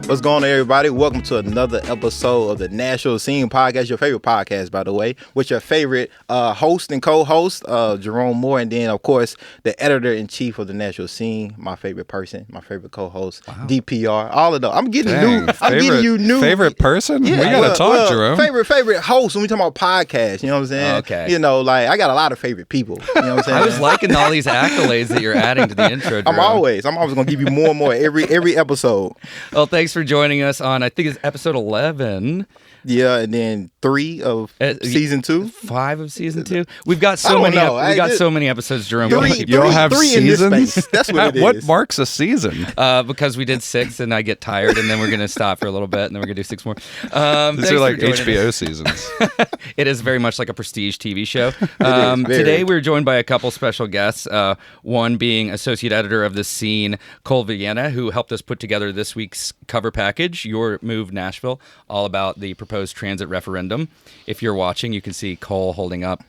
What's going on, everybody? Welcome to another episode of the Nashville Scene podcast, your favorite podcast, by the way, with your favorite host and co-host, Jerome Moore, and then, of course, the editor-in-chief of the Nashville Scene, my favorite person, my favorite co-host, DPR, all of them. I'm getting you new. Favorite person? Yeah, we got to talk, Jerome. Favorite host when we talk about podcasts, you know what I'm saying? Okay. You know, like, I got a lot of favorite people, you know what I'm saying? I was liking all these accolades that you're adding to the intro, Jerome. I'm always going to give you more and more every episode. Well, thanks for joining us on, I think it's episode 11. Yeah, and then 3 of season 2. 5 of season 2. We've got so many. We got so many episodes, Jerome. You'll have seasons. That's what it is. What marks a season? Because we did 6, and I get tired, and then we're gonna stop for a little bit, and then we're gonna do 6 more. These are like HBO seasons. It is very much like a prestige TV show. Today we're joined by a couple special guests. One being associate editor of The Scene, Cole Villena, who helped us put together this week's cover package, Your Move Nashville, all about the proposed transit referendum. If you're watching, you can see Cole holding up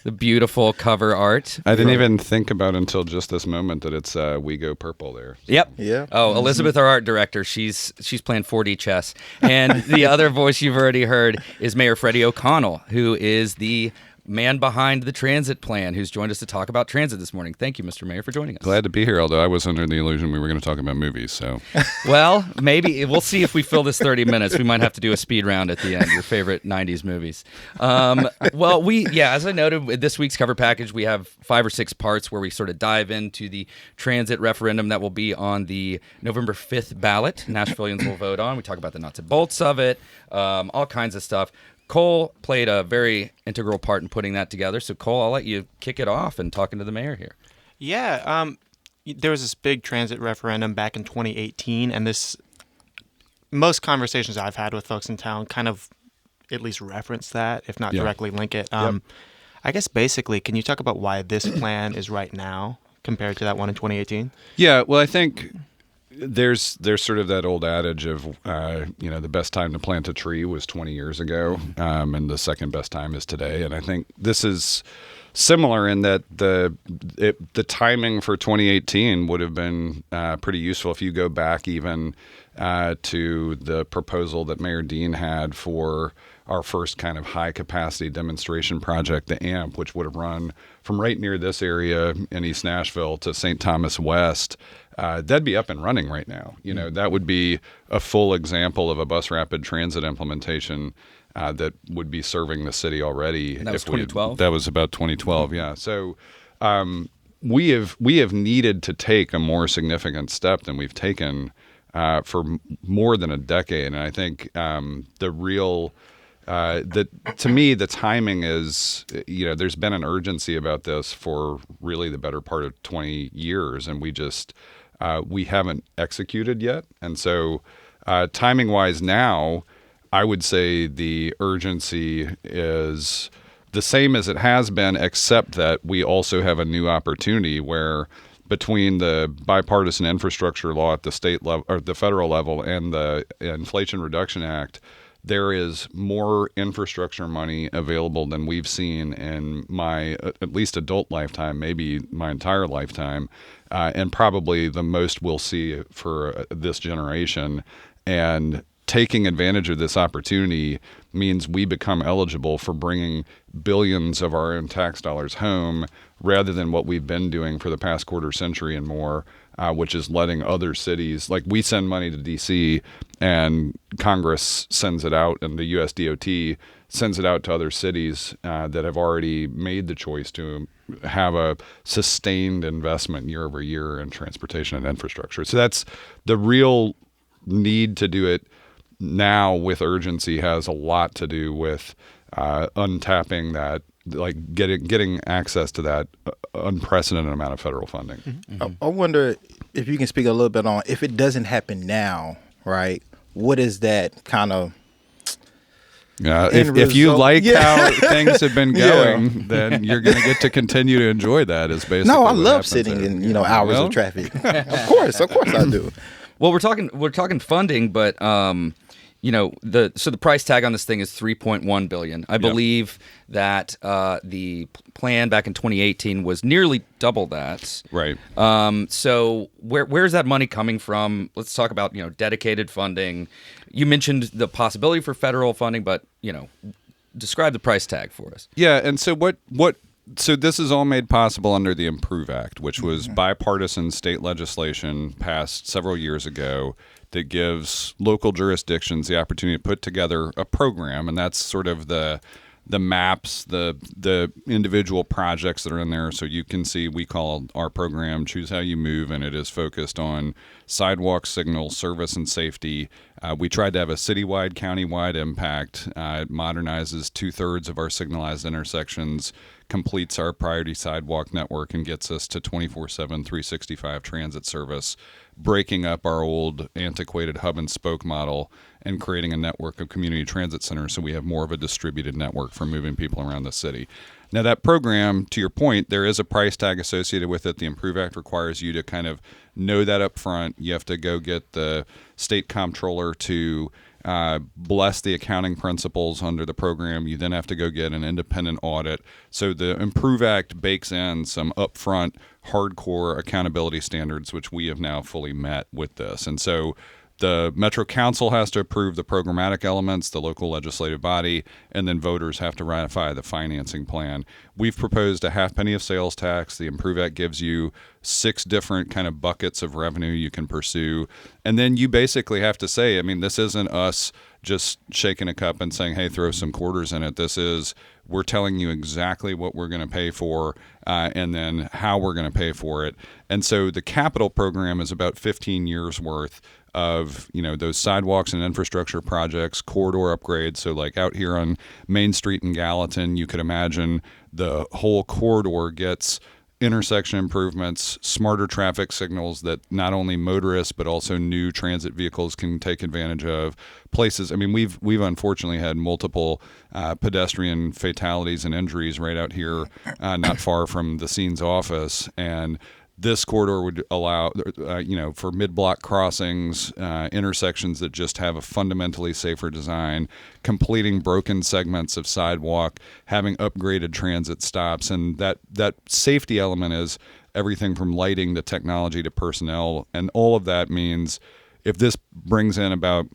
the beautiful cover art. I didn't even think about until just this moment that it's We Go Purple there. Yep. Yeah. Oh, Elizabeth, our art director, she's playing 4D chess. And the other voice you've already heard is Mayor Freddie O'Connell, who is the man behind the transit plan, who's joined us to talk about transit this morning. Thank you, Mr. Mayor, for joining us. Glad to be here, although I was under the illusion we were going to talk about movies. So, well, maybe we'll see if we fill this 30 minutes. We might have to do a speed round at the end. Your favorite '90s movies. As I noted, with this week's cover package, we have 5 or 6 parts where we sort of dive into the transit referendum that will be on the November 5th ballot. Nashvilleians will vote on. We talk about the nuts and bolts of it, all kinds of stuff. Cole played a very integral part in putting that together. So, Cole, I'll let you kick it off and talking to the mayor here. Yeah, there was this big transit referendum back in 2018, and most conversations I've had with folks in town kind of at least reference that, if not directly link it. I guess basically, can you talk about why this plan is right now compared to that one in 2018? Yeah, well, I think there's sort of that old adage of, the best time to plant a tree was 20 years ago, and the second best time is today. And I think this is similar in that the timing for 2018 would have been pretty useful if you go back even to the proposal that Mayor Dean had for our first kind of high-capacity demonstration project, the AMP, which would have run from right near this area in East Nashville to St. Thomas West. That'd be up and running right now. You know, that would be a full example of a bus rapid transit implementation that would be serving the city already. And that was 2012? That was about 2012, yeah. So we have needed to take a more significant step than we've taken for more than a decade. And I think to me, the timing is, there's been an urgency about this for really the better part of 20 years, and we haven't executed yet. And so timing-wise now, I would say the urgency is the same as it has been, except that we also have a new opportunity where between the bipartisan infrastructure law at the state level or the federal level and the Inflation Reduction Act, there is more infrastructure money available than we've seen in my at least adult lifetime, maybe my entire lifetime, and probably the most we'll see for this generation. And taking advantage of this opportunity means we become eligible for bringing billions of our own tax dollars home rather than what we've been doing for the past quarter century and more, which is letting other cities, like we send money to D.C. and Congress sends it out and the U.S. DOT sends it out to other cities that have already made the choice to have a sustained investment year over year in transportation and infrastructure. So that's the real need to do it now with urgency has a lot to do with untapping that, like getting access to that unprecedented amount of federal funding. Mm-hmm. I wonder if you can speak a little bit on if it doesn't happen now, right? What is that kind of? Yeah, if you like how things have been going, then you're going to get to continue to enjoy that. Is basically no. I love sitting in hours of traffic. Of course I do. Well, we're talking funding, but the price tag on this thing is $3.1 billion. I believe that the plan back in 2018 was nearly double that. Right. So where's that money coming from? Let's talk about dedicated funding. You mentioned the possibility for federal funding, but describe the price tag for us. Yeah, and so So this is all made possible under the Improve Act, which was bipartisan state legislation passed several years ago that gives local jurisdictions the opportunity to put together a program, and that's sort of the maps, the individual projects that are in there. So you can see, we call our program Choose How You Move, and it is focused on sidewalk signals, service, and safety. We tried to have a citywide, countywide impact. It modernizes 2/3 of our signalized intersections, completes our priority sidewalk network, and gets us to 24/7, 365 transit service, breaking up our old antiquated hub and spoke model and creating a network of community transit centers so we have more of a distributed network for moving people around the city. Now, that program, to your point, there is a price tag associated with it. The Improve Act requires you to kind of know that up front. You have to go get the state comptroller to bless the accounting principles under the program. You then have to go get an independent audit. So the Improve Act bakes in some upfront hardcore accountability standards, which we have now fully met with this. And so the Metro Council has to approve the programmatic elements, the local legislative body, and then voters have to ratify the financing plan. We've proposed a half-penny of sales tax. The Improve Act gives you 6 different kind of buckets of revenue you can pursue. And then you basically have to say, this isn't us just shaking a cup and saying, hey, throw some quarters in it. This is, we're telling you exactly what we're going to pay for and then how we're going to pay for it. And so the capital program is about 15 years worth of those sidewalks and infrastructure projects, corridor upgrades. So like out here on Main Street in Gallatin, you could imagine the whole corridor gets intersection improvements, smarter traffic signals that not only motorists but also new transit vehicles can take advantage of. Places, we've unfortunately had multiple pedestrian fatalities and injuries right out here, not far from the Scene's office, and this corridor would allow, for mid-block crossings, intersections that just have a fundamentally safer design, completing broken segments of sidewalk, having upgraded transit stops, and that safety element is everything from lighting to technology to personnel, and all of that means if this brings in about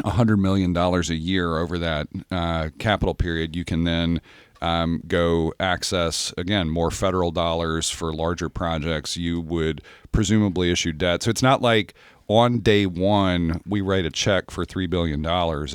$100 million a year over that capital period, you can then go access, again, more federal dollars for larger projects. You would presumably issue debt. So it's not like on day one we write a check for $3 billion.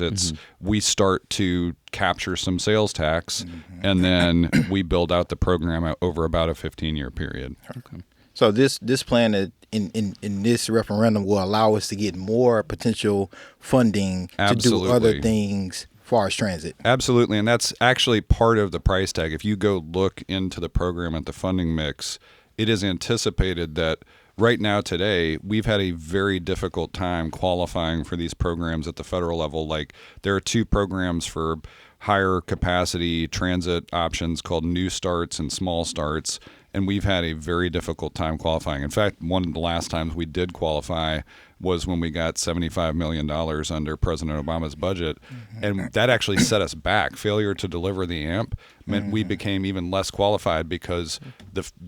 It's we start to capture some sales tax, and then we build out the program over about a 15-year period. Okay. So this plan in this referendum will allow us to get more potential funding to do other things as far as transit. Absolutely, and that's actually part of the price tag. If you go look into the program at the funding mix, it is anticipated that right now today, we've had a very difficult time qualifying for these programs at the federal level. Like there are 2 programs for higher capacity transit options called New Starts and Small Starts, and we've had a very difficult time qualifying. In fact, one of the last times we did qualify was when we got $75 million under President Obama's budget, and that actually set us back. Failure to deliver the AMP meant we became even less qualified because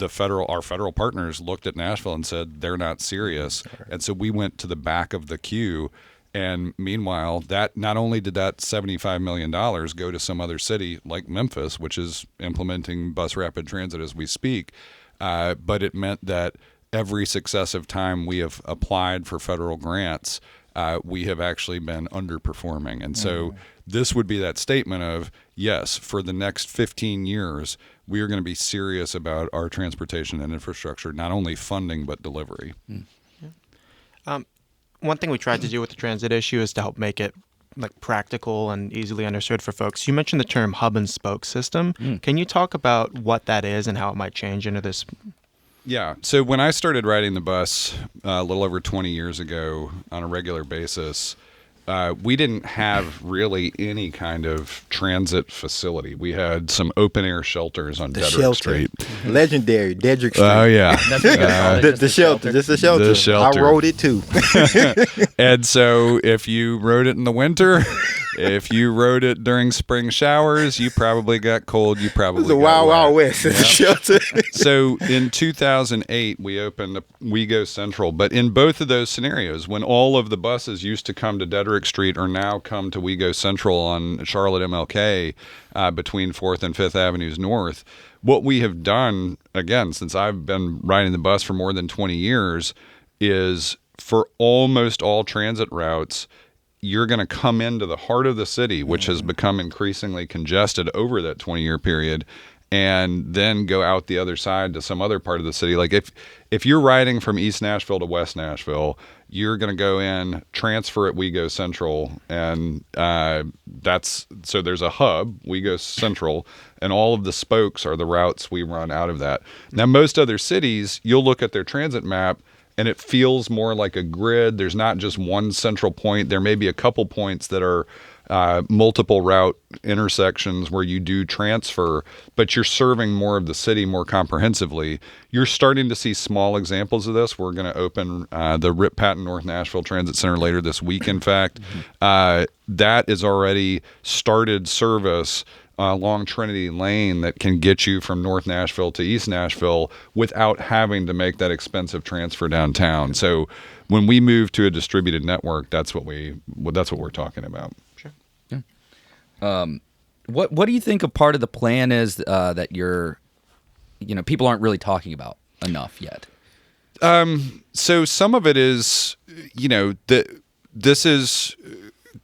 our federal partners looked at Nashville and said they're not serious, and so we went to the back of the queue. And meanwhile, that not only did that $75 million go to some other city like Memphis, which is implementing bus rapid transit as we speak, but it meant that every successive time we have applied for federal grants, we have actually been underperforming. And so this would be that statement of, yes, for the next 15 years, we are going to be serious about our transportation and infrastructure, not only funding, but delivery. One thing we tried to do with the transit issue is to help make it practical and easily understood for folks. You mentioned the term hub and spoke system. Can you talk about what that is and how it might change into this? Yeah. So when I started riding the bus a little over 20 years ago on a regular basis, we didn't have really any kind of transit facility. We had some open air shelters on Dedrick Street. Legendary Dedrick Street. Oh yeah, That's what you call it, The shelter. Just the shelter. The shelter. I rode it too. And so if you rode it in the winter, if you rode it during spring showers, you probably got cold. You probably It was a got wild, wet. wild west in the shelter. So in 2008, we opened WeGo Central. But in both of those scenarios, when all of the buses used to come to Dedrick Street or now come to WeGo Central on Charlotte MLK between 4th and 5th Avenues North, what we have done, again, since I've been riding the bus for more than 20 years, is for almost all transit routes, you're going to come into the heart of the city, which has become increasingly congested over that 20-year period, and then go out the other side to some other part of the city. Like if you're riding from East Nashville to West Nashville, you're going to go in, transfer at WeGo Central, and so there's a hub, WeGo Central, and all of the spokes are the routes we run out of that. Now, most other cities, you'll look at their transit map, and it feels more like a grid. There's not just one central point. There may be a couple points that are multiple route intersections where you do transfer, but you're serving more of the city more comprehensively. You're starting to see small examples of this. We're going to open the Rip Patton North Nashville Transit Center later this week, in fact. That is already started service along Trinity Lane that can get you from North Nashville to East Nashville without having to make that expensive transfer downtown. So when we move to a distributed network, that's what we're talking about. What do you think a part of the plan is that people aren't really talking about enough yet? So some of it is, this is,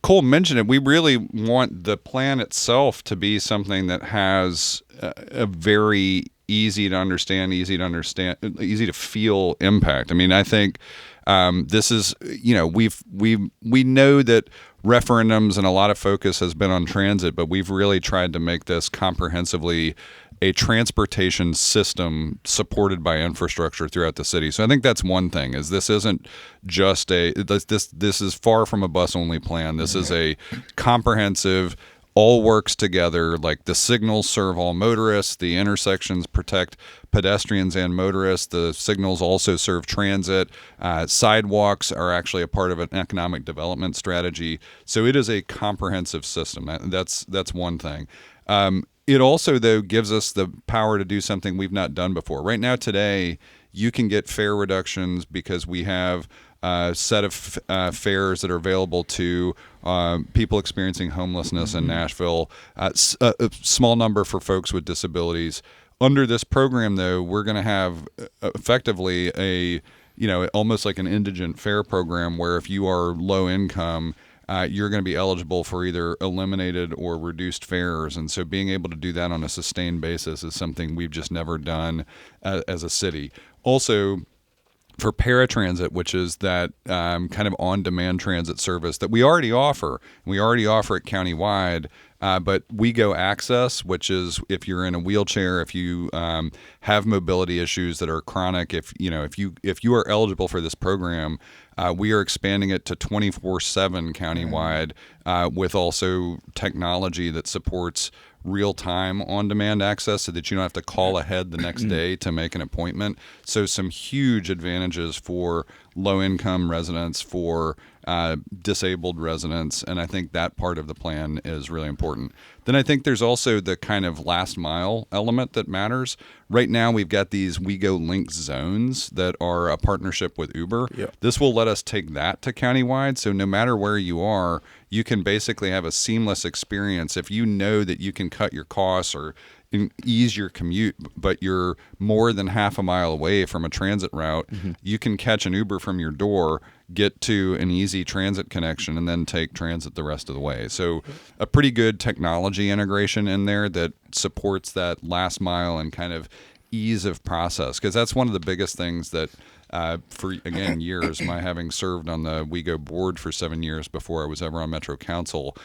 Cole mentioned it. We really want the plan itself to be something that has a very easy to feel impact. I mean, I think this is, we know that referendums and a lot of focus has been on transit, but we've really tried to make this comprehensively a transportation system supported by infrastructure throughout the city. So I think that's one thing, is this isn't just this is far from a bus only plan. This is a comprehensive, all works together, like the signals serve all motorists, the intersections protect pedestrians and motorists, the signals also serve transit, sidewalks are actually a part of an economic development strategy. So it is a comprehensive system. That's one thing. It also, though, gives us the power to do something we've not done before. Right now, today, you can get fare reductions because we have a set of fares that are available to people experiencing homelessness in Nashville, a small number for folks with disabilities. Under this program, though, we're going to have effectively almost like an indigent fare program where if you are low income, you're going to be eligible for either eliminated or reduced fares. And so being able to do that on a sustained basis is something we've just never done as a city. Also, for paratransit, which is that kind of on-demand transit service that we already offer. We already offer it countywide, but WeGo Access, which is if you're in a wheelchair, if you have mobility issues that are chronic, if you are eligible for this program, we are expanding it to 24/7 countywide with also technology that supports real-time on-demand access so that you don't have to call ahead the next day to make an appointment. So some huge advantages for low-income residents, for disabled residents, and I think that part of the plan is really important. Then I think there's also the kind of last mile element that matters. Right now we've got these WeGo Link zones that are a partnership with Uber. Yep. This will let us take that to countywide, so no matter where you are, you can basically have a seamless experience. If you know that you can cut your costs or ease your commute, but you're more than half a mile away from a transit route, you can catch an Uber from your door, get to an easy transit connection, and then take transit the rest of the way. So a pretty good technology integration in there that supports that last mile and kind of ease of process, because that's one of the biggest things that for, again, years, my having served on the WeGo board for 7 years before I was ever on Metro Council,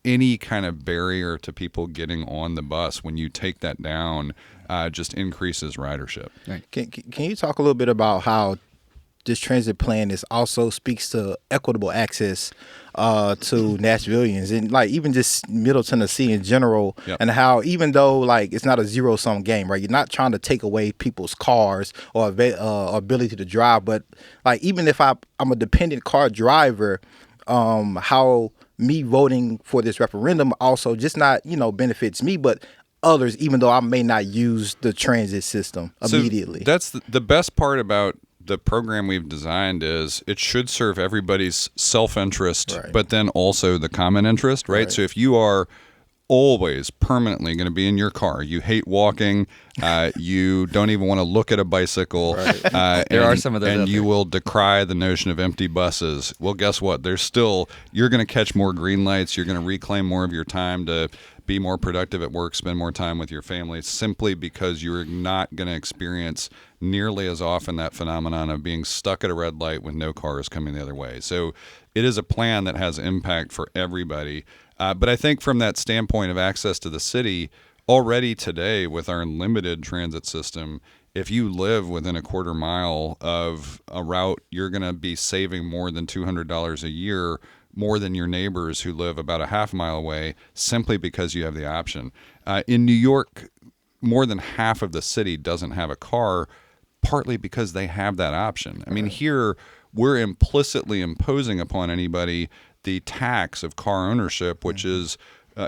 any kind of barrier to people getting on the bus, when you take that down, just increases ridership. Right. Can you talk a little bit about how this transit plan is also speaks to equitable access to Nashvillians and like even just Middle Tennessee in general, and how even though like it's not a zero-sum game, right? You're not trying to take away people's cars or ability to drive, but like even if I'm a dependent car driver, how me voting for this referendum also just not benefits me, but others, even though I may not use the transit system immediately. So that's the best part about the program we've designed is it should serve everybody's self-interest, right, but then also the common interest, right? So if you are always permanently going to be in your car, you hate walking, you don't even want to look at a bicycle, right. There are some of those, and you will decry the notion of empty buses. Well, guess what? You're going to catch more green lights. You're going to reclaim more of your time to be more productive at work, spend more time with your family, simply because you're not going to experience nearly as often that phenomenon of being stuck at a red light with no cars coming the other way. So it is a plan that has impact for everybody. But I think from that standpoint of access to the city, already today with our limited transit system, if you live within a quarter mile of a route, you're going to be saving more than $200 a year, more than your neighbors who live about a half mile away, simply because you have the option. In New York, more than half of the city doesn't have a car, partly because they have that option. I mean, here we're implicitly imposing upon anybody the tax of car ownership, which is,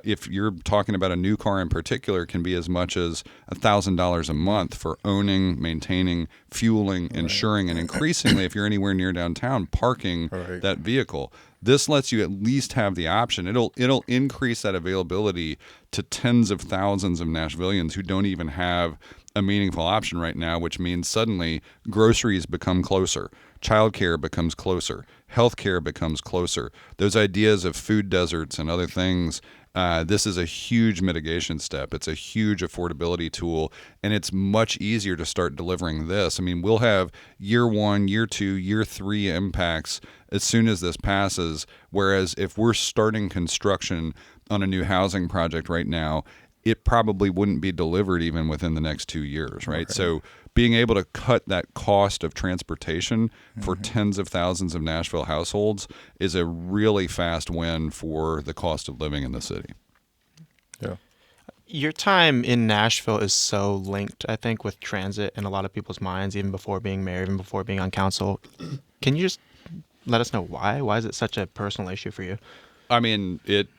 if you're talking about a new car in particular, can be as much as $1,000 a month for owning, maintaining, fueling, insuring, and increasingly, if you're anywhere near downtown, parking that vehicle. This lets you at least have the option. It'll increase that availability to tens of thousands of Nashvillians who don't even have a meaningful option right now, which means suddenly groceries become closer, childcare becomes closer, healthcare becomes closer. Those ideas of food deserts and other things, this is a huge mitigation step. It's a huge affordability tool, and it's much easier to start delivering this. I mean, we'll have year 1, year 2, year 3 impacts as soon as this passes, whereas if we're starting construction on a new housing project right now, it probably wouldn't be delivered even within the next 2 years, right? Okay. So being able to cut that cost of transportation for tens of thousands of Nashville households is a really fast win for the cost of living in the city. Yeah. Your time in Nashville is so linked, I think, with transit in a lot of people's minds, even before being mayor, even before being on council. Can you just let us know why? Why is it such a personal issue for you? I mean, it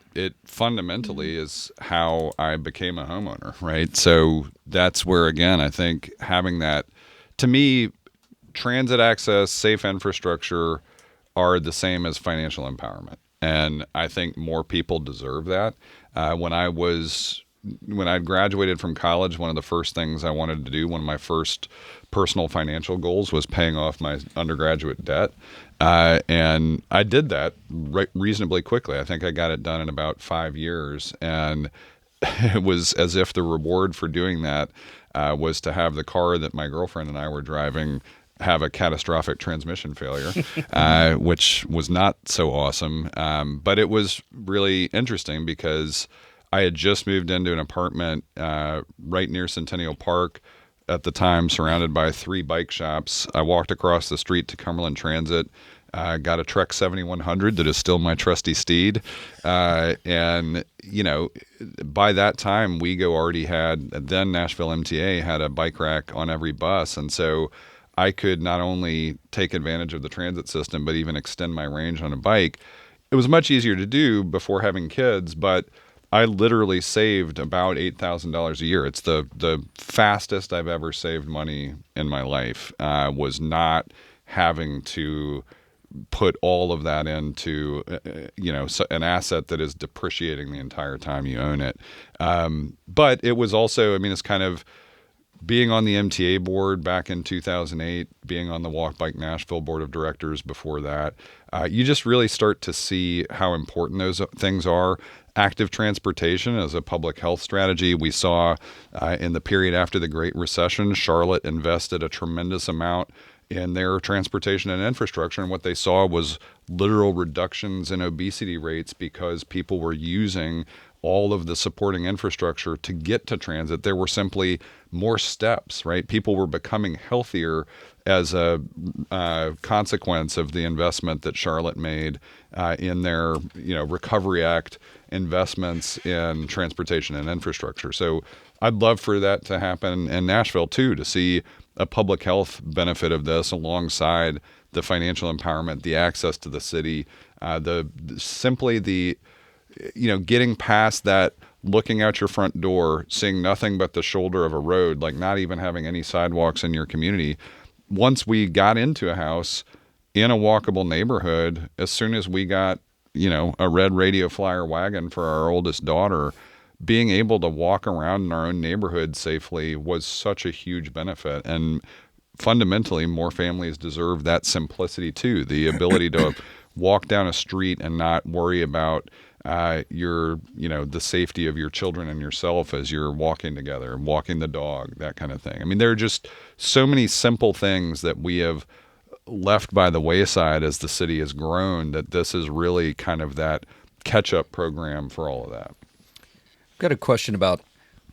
fundamentally is how I became a homeowner, right? So that's where, again, I think having that, to me, transit access, safe infrastructure are the same as financial empowerment. And I think more people deserve that. When I graduated from college, one of the first things I wanted to do, one of my first personal financial goals was paying off my undergraduate debt. And I did that reasonably quickly. I think I got it done in about 5 years. And it was as if the reward for doing that was to have the car that my girlfriend and I were driving have a catastrophic transmission failure, which was not so awesome. But it was really interesting because I had just moved into an apartment right near Centennial Park, at the time surrounded by 3 bike shops. I walked across the street to Cumberland Transit, got a Trek 7100 that is still my trusty steed. And, by that time, WeGo already had, then Nashville MTA had a bike rack on every bus. And so I could not only take advantage of the transit system, but even extend my range on a bike. It was much easier to do before having kids, but I literally saved about $8,000 a year. It's the fastest I've ever saved money in my life, was not having to put all of that into, an asset that is depreciating the entire time you own it. But it was also, it's kind of being on the MTA board back in 2008, being on the Walk Bike Nashville board of directors before that, you just really start to see how important those things are. Active transportation as a public health strategy. We saw in the period after the Great Recession, Charlotte invested a tremendous amount in their transportation and infrastructure. And what they saw was literal reductions in obesity rates because people were using all of the supporting infrastructure to get to transit. There were simply more steps, right? People were becoming healthier as a consequence of the investment that Charlotte made in their Recovery Act investments in transportation and infrastructure. So I'd love for that to happen in Nashville too, to see a public health benefit of this alongside the financial empowerment, the access to the city, getting past that, looking out your front door, seeing nothing but the shoulder of a road, like not even having any sidewalks in your community. Once we got into a house in a walkable neighborhood, as soon as we got, a red radio flyer wagon for our oldest daughter, being able to walk around in our own neighborhood safely was such a huge benefit. And fundamentally, more families deserve that simplicity too. The ability to walk down a street and not worry about the safety of your children and yourself as you're walking together, walking the dog, that kind of thing. I mean, there are just so many simple things that we have left by the wayside as the city has grown, that this is really kind of that catch-up program for all of that. I've got a question about,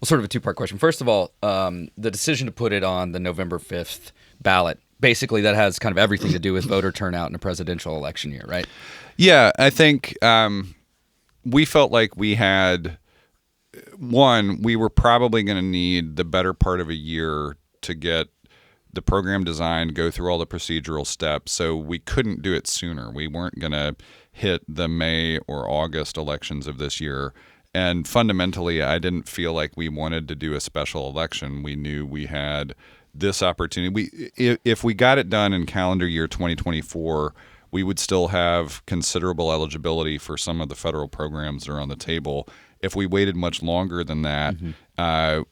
sort of a two-part question. First of all, the decision to put it on the November 5th ballot, basically that has kind of everything to do with voter turnout in a presidential election year, right? Yeah, I think we felt like we were probably going to need the better part of a year to get the program designed, go through all the procedural steps. So we couldn't do it sooner. We weren't going to hit the May or August elections of this year. And fundamentally, I didn't feel like we wanted to do a special election. We knew we had this opportunity. If we got it done in calendar year 2024, we would still have considerable eligibility for some of the federal programs that are on the table. If we waited much longer than that,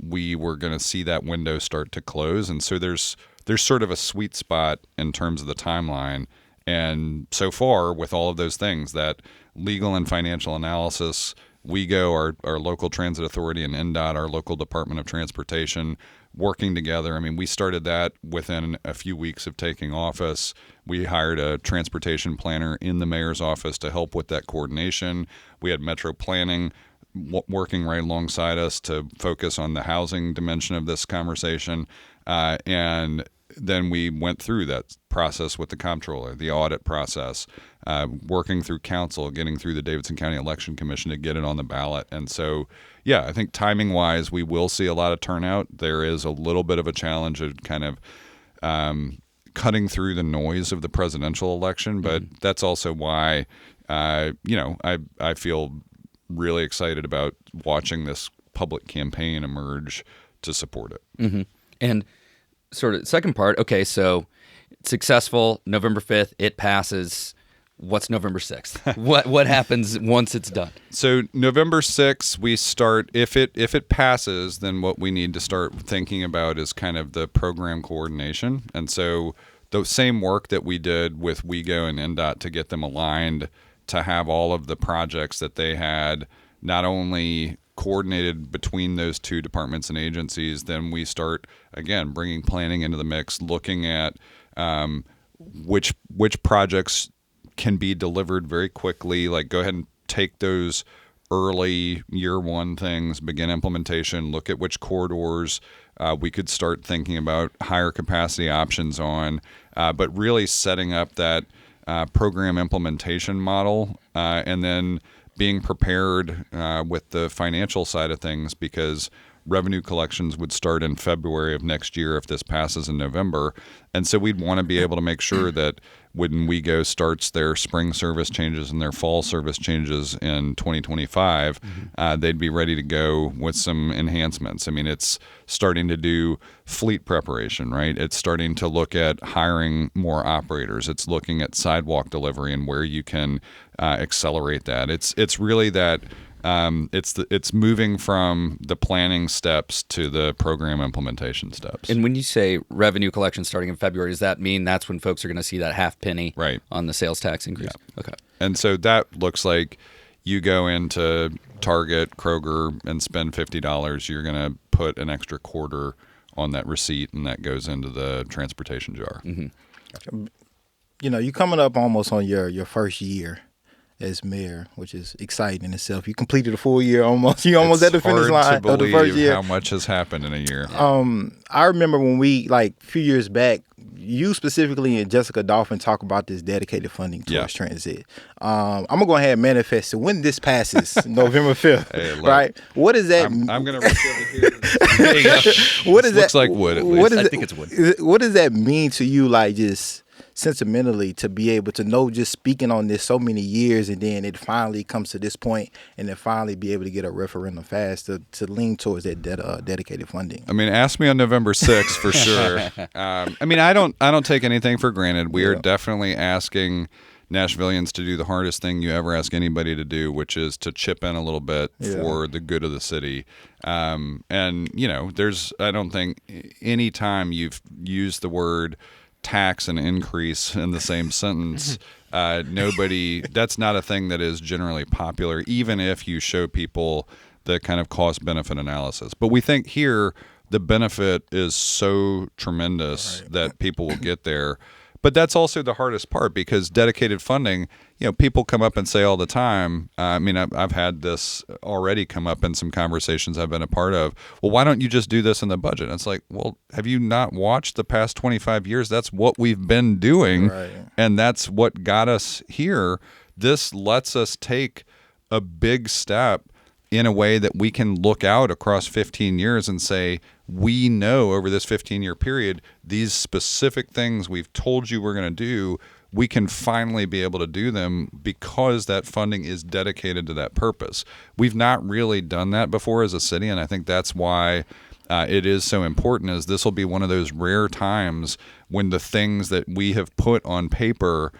we were going to see that window start to close. And so there's sort of a sweet spot in terms of the timeline. And so far, with all of those things, that legal and financial analysis, WEGO, our local transit authority, and NDOT, our local Department of Transportation, working together. I mean, we started that within a few weeks of taking office. We hired a transportation planner in the mayor's office to help with that coordination. We had Metro Planning working right alongside us to focus on the housing dimension of this conversation. And then we went through that process with the comptroller, the audit process, working through council, getting through the Davidson County Election Commission to get it on the ballot. And so, yeah, I think timing-wise, we will see a lot of turnout. There is a little bit of a challenge of kind of cutting through the noise of the presidential election, but that's also why, I feel really excited about watching this public campaign emerge to support it. Mm-hmm. And sort of second part, okay, so it's successful, November 5th, it passes. What's November 6th? What happens once it's done? So November 6th, we start, if it passes, then what we need to start thinking about is kind of the program coordination. And so the same work that we did with WEGO and NDOT to get them aligned to have all of the projects that they had not only coordinated between those two departments and agencies, then we start, again, bringing planning into the mix, looking at which projects can be delivered very quickly, like go ahead and take those early year one things, begin implementation, look at which corridors we could start thinking about higher capacity options on, but really setting up that program implementation model, and then being prepared with the financial side of things, because revenue collections would start in February of next year if this passes in November. And so we'd want to be able to make sure that when WEGO starts their spring service changes and their fall service changes in 2025, they'd be ready to go with some enhancements. I mean, it's starting to do fleet preparation, right? It's starting to look at hiring more operators. It's looking at sidewalk delivery and where you can accelerate that. It's really that it's moving from the planning steps to the program implementation steps. And when you say revenue collection starting in February, does that mean that's when folks are going to see that half penny right on the sales tax increase? Yeah. Okay. And so that looks like you go into Target, Kroger, and spend $50. You're going to put an extra quarter on that receipt, and that goes into the transportation jar. Mm-hmm. You're coming up almost on your first year as mayor, which is exciting in itself. You completed a full year almost. You almost at the finish line of the first year. How much has happened in a year. I remember when we, like, a few years back, you specifically and Jessica Dolphin talk about this dedicated funding towards transit. I'm gonna go ahead and manifest it when this passes November 5th. Hey, look, right? What is that? I'm gonna reach over here. There you go. What is that? Looks like wood. At least. I think it's wood. What does that mean to you, like just sentimentally, to be able to know, just speaking on this so many years, and then it finally comes to this point, and then finally be able to get a referendum passed to lean towards that dedicated funding? I mean, ask me on November 6th for sure. I mean, I don't take anything for granted. We are definitely asking Nashvillians to do the hardest thing you ever ask anybody to do, which is to chip in a little bit for the good of the city. And I don't think any time you've used the word tax and increase in the same sentence, that's not a thing that is generally popular, even if you show people the kind of cost benefit analysis. But we think here the benefit is so tremendous that people will get there. But that's also the hardest part, because dedicated funding, people come up and say all the time, I mean, I've had this already come up in some conversations I've been a part of. Well, why don't you just do this in the budget? And it's like, well, have you not watched the past 25 years? That's what we've been doing. Right. And that's what got us here. This lets us take a big step in a way that we can look out across 15 years and say, we know over this 15-year period, these specific things we've told you we're going to do, we can finally be able to do them because that funding is dedicated to that purpose. We've not really done that before as a city, and I think that's why it is so important, is this will be one of those rare times when the things that we have put on paper,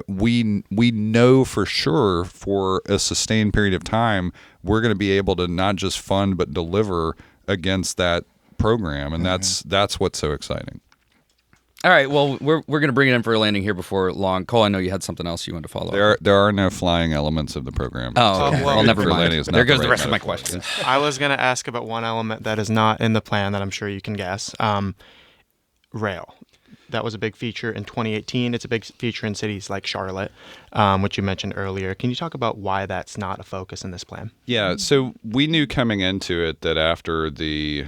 we know for sure for a sustained period of time, we're going to be able to not just fund but deliver against that program, and that's what's so exciting. All right, well, we're going to bring it in for a landing here before long. Cole, I know you had something else you wanted to follow up. There are no flying elements of the program. Oh, okay. Well, never mind. There goes the rest of my metaphor. questions. I was going to ask about one element that is not in the plan that I'm sure you can guess. Rail. That was a big feature in 2018. It's a big feature in cities like Charlotte, which you mentioned earlier. Can you talk about why that's not a focus in this plan? Yeah, so we knew coming into it that after the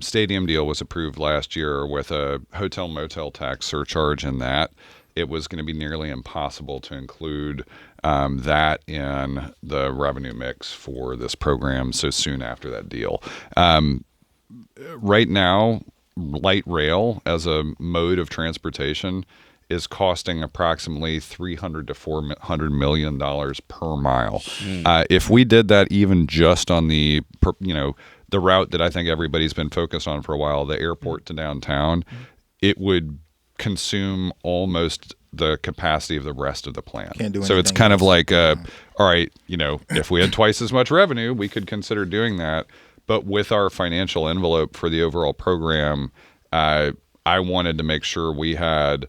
stadium deal was approved last year with a hotel-motel tax surcharge in that, it was going to be nearly impossible to include that in the revenue mix for this program so soon after that deal. Right now, light rail as a mode of transportation is costing approximately $300 to $400 million per mile. If we did that even just on the route that I think everybody's been focused on for a while, the airport to downtown, it would consume almost the capacity of the rest of the plant. So it's kind of like, all right, if we had twice as much revenue, we could consider doing that. But with our financial envelope for the overall program, I wanted to make sure we had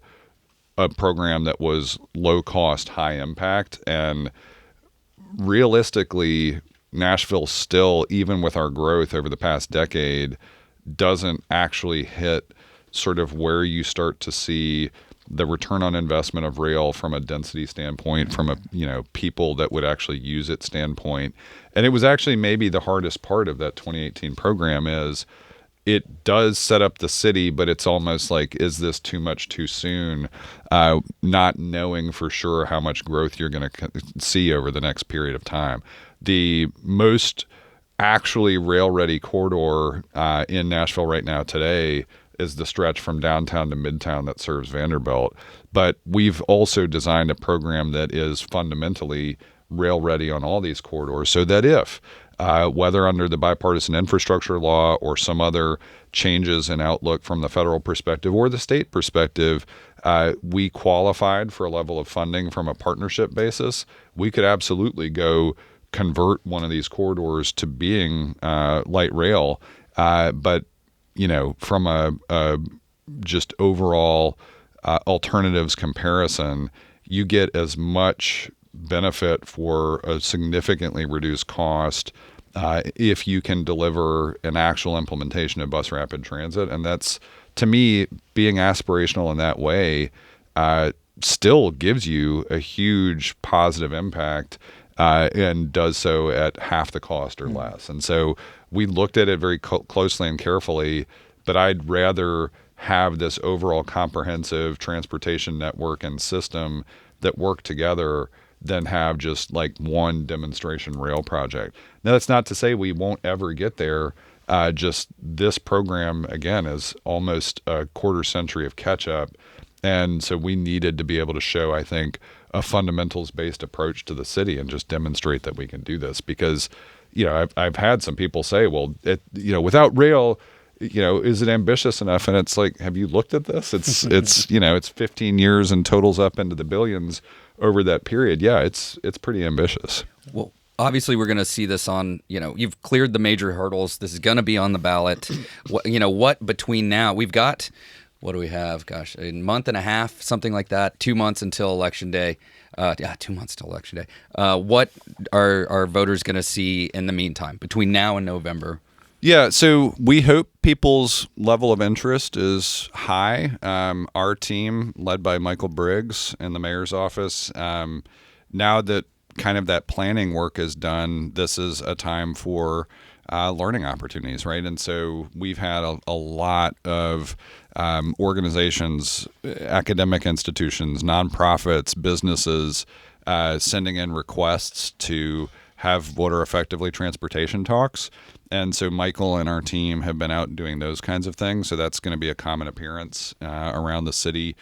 a program that was low cost, high impact. And realistically, Nashville still, even with our growth over the past decade, doesn't actually hit sort of where you start to see the return on investment of rail from a density standpoint, from a people that would actually use it standpoint. And it was actually maybe the hardest part of that 2018 program is it does set up the city, but it's almost like, is this too much too soon? Not knowing for sure how much growth you're going to see over the next period of time. The most actually rail-ready corridor in Nashville right now today is the stretch from downtown to midtown that serves Vanderbilt. But we've also designed a program that is fundamentally rail ready on all these corridors, so that if, whether under the bipartisan infrastructure law or some other changes in outlook from the federal perspective or the state perspective, we qualified for a level of funding from a partnership basis, we could absolutely go convert one of these corridors to being light rail. But from a just overall alternatives comparison, you get as much benefit for a significantly reduced cost if you can deliver an actual implementation of bus rapid transit. And that's, to me, being aspirational in that way still gives you a huge positive impact and does so at half the cost or less. And so we looked at it very closely and carefully, but I'd rather have this overall comprehensive transportation network and system that work together than have just like one demonstration rail project. Now, that's not to say we won't ever get there. Just this program, again, is almost a quarter century of catch up. And so we needed to be able to show, I think, a fundamentals-based approach to the city and just demonstrate that we can do this. Because, I've had some people say, well, without rail, is it ambitious enough? And it's like, have you looked at this? It's 15 years and totals up into the billions over that period. Yeah, it's pretty ambitious. Well, obviously we're going to see this on, you've cleared the major hurdles. This is going to be on the ballot. What between now, we've got, what do we have? Gosh, a month and a half, something like that, 2 months until Election Day. 2 months till Election Day. What are voters going to see in the meantime between now and November? Yeah, so we hope people's level of interest is high. Our team, led by Michael Briggs in the mayor's office, now that kind of that planning work is done, this is a time for learning opportunities, right? And so we've had a lot of organizations, academic institutions, nonprofits, businesses sending in requests to have what are effectively transportation talks. And so Michael and our team have been out doing those kinds of things. So that's going to be a common appearance around the city,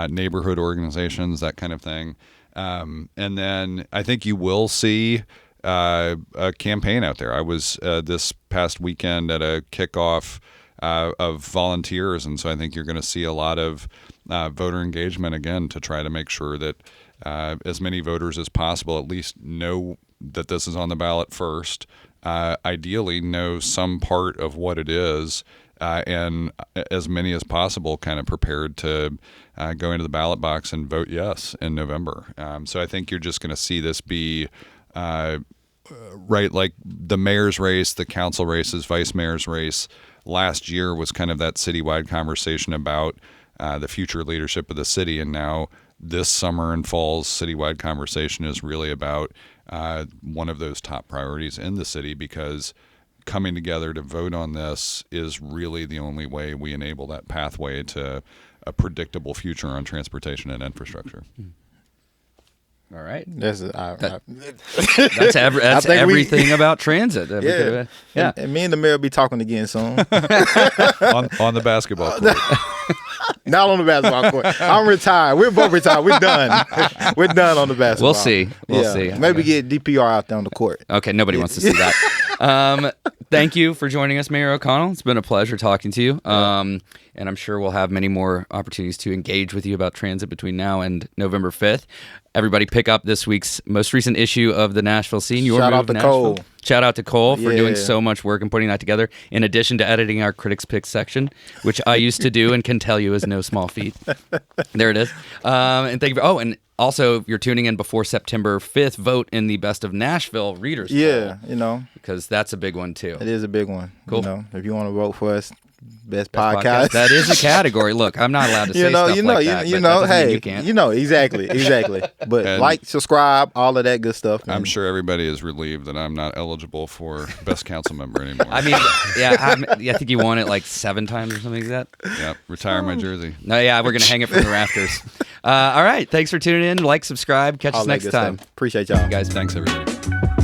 neighborhood organizations, that kind of thing. And then I think you will see a campaign out there. I was this past weekend at a kickoff of volunteers. And so I think you're going to see a lot of voter engagement again to try to make sure that as many voters as possible at least know that this is on the ballot first. Ideally know some part of what it is, and as many as possible kind of prepared to go into the ballot box and vote yes in November. So I think you're just going to see this be right, like the mayor's race, the council races, vice mayor's race. Last year was kind of that citywide conversation about the future leadership of the city, and now this summer and fall's citywide conversation is really about one of those top priorities in the city, because coming together to vote on this is really the only way we enable that pathway to a predictable future on transportation and infrastructure. All right. That's everything about transit. Yeah. And me and the mayor will be talking again soon. on the basketball court. Not on the basketball court. I'm retired. We're both retired. We're done. We're done on the basketball. We'll see. We'll see. Maybe get DPR out there on the court. Okay, nobody wants to see that. Thank you for joining us, Mayor O'Connell. It's been a pleasure talking to you. And I'm sure we'll have many more opportunities to engage with you about transit between now and November 5th. Everybody pick up this week's most recent issue of the Nashville Scene. Shout out to Cole. Shout out to Cole for doing so much work and putting that together, in addition to editing our Critics Pick section, which I used to do and can tell you is no small feat. There it is. And thank you for, and also, if you're tuning in before September 5th, vote in the Best of Nashville Readers Poll. Because that's a big one, too. It is a big one. Cool. If you want to vote for us, Best podcast. That is a category. Look, I'm not allowed to say stuff like that. Hey, you can't. Exactly. But like, subscribe, all of that good stuff. I'm sure everybody is relieved that I'm not eligible for best council member anymore. I mean, I think you won it like 7 times or something like that. Yeah, retire my jersey. No, we're gonna hang it from the rafters. All right, thanks for tuning in. Like, subscribe. Catch us next time. Appreciate y'all, guys. Thanks, everybody.